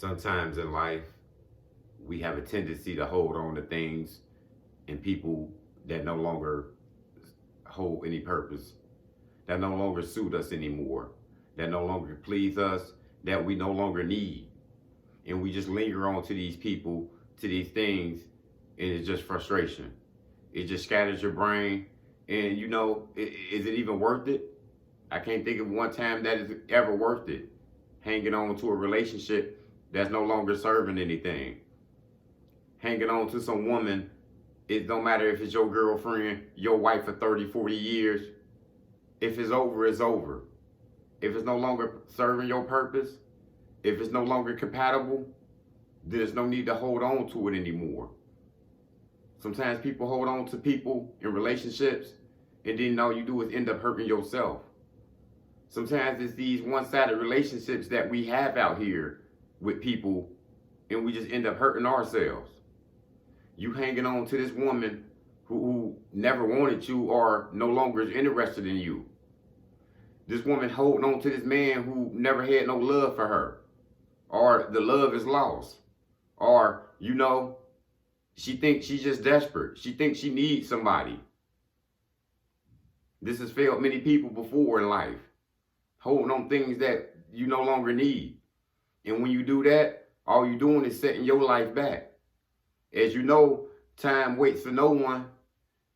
Sometimes in life, we have a tendency to hold on to things and people that no longer hold any purpose, that no longer suit us anymore, that no longer please us, that we no longer need. And we just linger on to these people, to these things, and it's just frustration. It just scatters your brain. And is it even worth it? I can't think of one time that is ever worth it. Hanging on to a relationship that's no longer serving anything. Hanging on to some woman, it don't matter if it's your girlfriend, your wife for 30, 40 years. If it's over, it's over. If it's no longer serving your purpose, if it's no longer compatible, there's no need to hold on to it anymore. Sometimes people hold on to people in relationships, and then all you do is end up hurting yourself. Sometimes it's these one-sided relationships that we have out here with people, and we just end up hurting ourselves. You hanging on to this woman who never wanted you or no longer is interested in you. This woman holding on to this man who never had no love for her, or the love is lost, or she thinks she's just desperate. She thinks she needs somebody. This has failed many people before in life, holding on things that you no longer need. And when you do that, all you're doing is setting your life back. As you know, time waits for no one.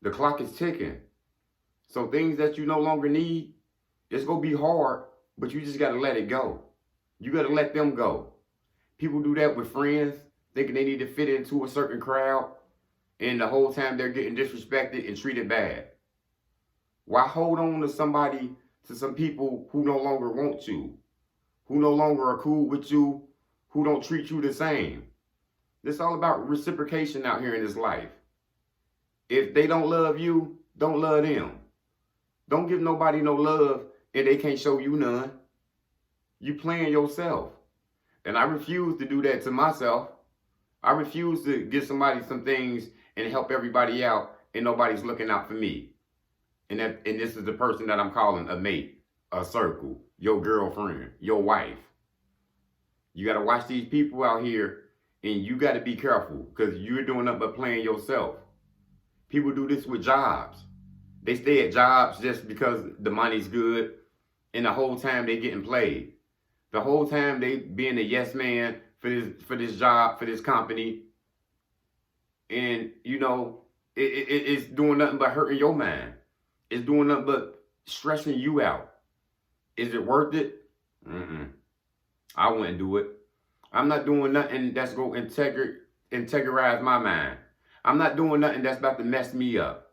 The clock is ticking. So things that you no longer need, it's going to be hard, but you just got to let it go. You got to let them go. People do that with friends, thinking they need to fit into a certain crowd, and the whole time they're getting disrespected and treated bad. Why hold on to some people who no longer want you, who no longer are cool with you, who don't treat you the same? It's all about reciprocation out here in this life. If they don't love you, don't love them. Don't give nobody no love and they can't show you none. You playing yourself. And I refuse to do that to myself. I refuse to give somebody some things and help everybody out and nobody's looking out for me. And this is the person that I'm calling a mate, a circle, your girlfriend, your wife. You got to watch these people out here. And you got to be careful because you're doing nothing but playing yourself. People do this with jobs. They stay at jobs just because the money's good. And the whole time they getting played. The whole time they being a yes man for this job, for this company. And, it's doing nothing but hurting your mind. It's doing nothing but stressing you out. Is it worth it? I wouldn't do it. I'm not doing nothing that's going to integrize my mind. I'm not doing nothing that's about to mess me up.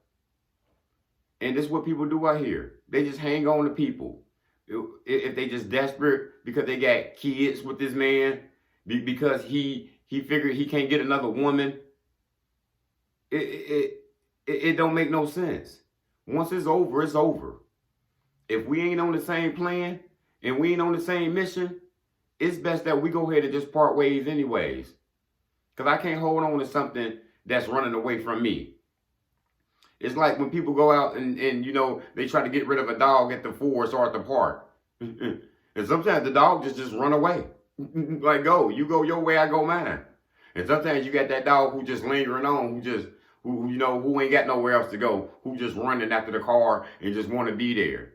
And this is what people do out here. They just hang on to people. If they just desperate because they got kids with this man, because he figured he can't get another woman, it don't make no sense. Once it's over, it's over. If we ain't on the same plan and we ain't on the same mission, it's best that we go ahead and just part ways anyways. Because I can't hold on to something that's running away from me. It's like when people go out and they try to get rid of a dog at the forest or at the park. And sometimes the dog just run away. Like, you go your way, I go mine. And sometimes you got that dog who just lingering on, who ain't got nowhere else to go, who just running after the car and just want to be there.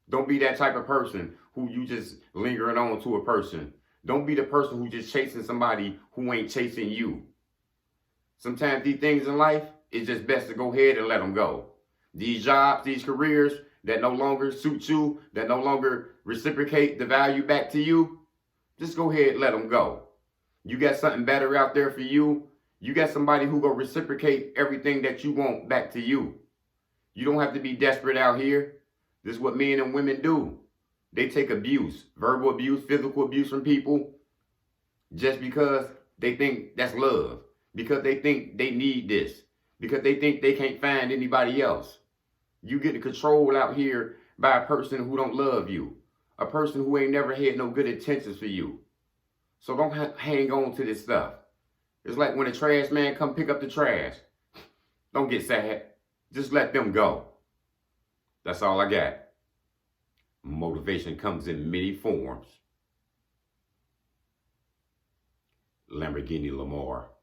Don't be that type of person who you just lingering on to a person. Don't be the person who just chasing somebody who ain't chasing you. Sometimes these things in life, it's just best to go ahead and let them go. These jobs, these careers that no longer suit you, that no longer reciprocate the value back to you, just go ahead and let them go. You got something better out there for you. You got somebody who will reciprocate everything that you want back to you. You don't have to be desperate out here. This is what men and women do. They take abuse, verbal abuse, physical abuse from people just because they think that's love, because they think they need this, because they think they can't find anybody else. You get controlled out here by a person who don't love you, a person who ain't never had no good intentions for you. So don't hang on to this stuff. It's like when a trash man come pick up the trash. Don't get sad. Just let them go. That's all I got. Motivation comes in many forms. Lamborghini Lamar.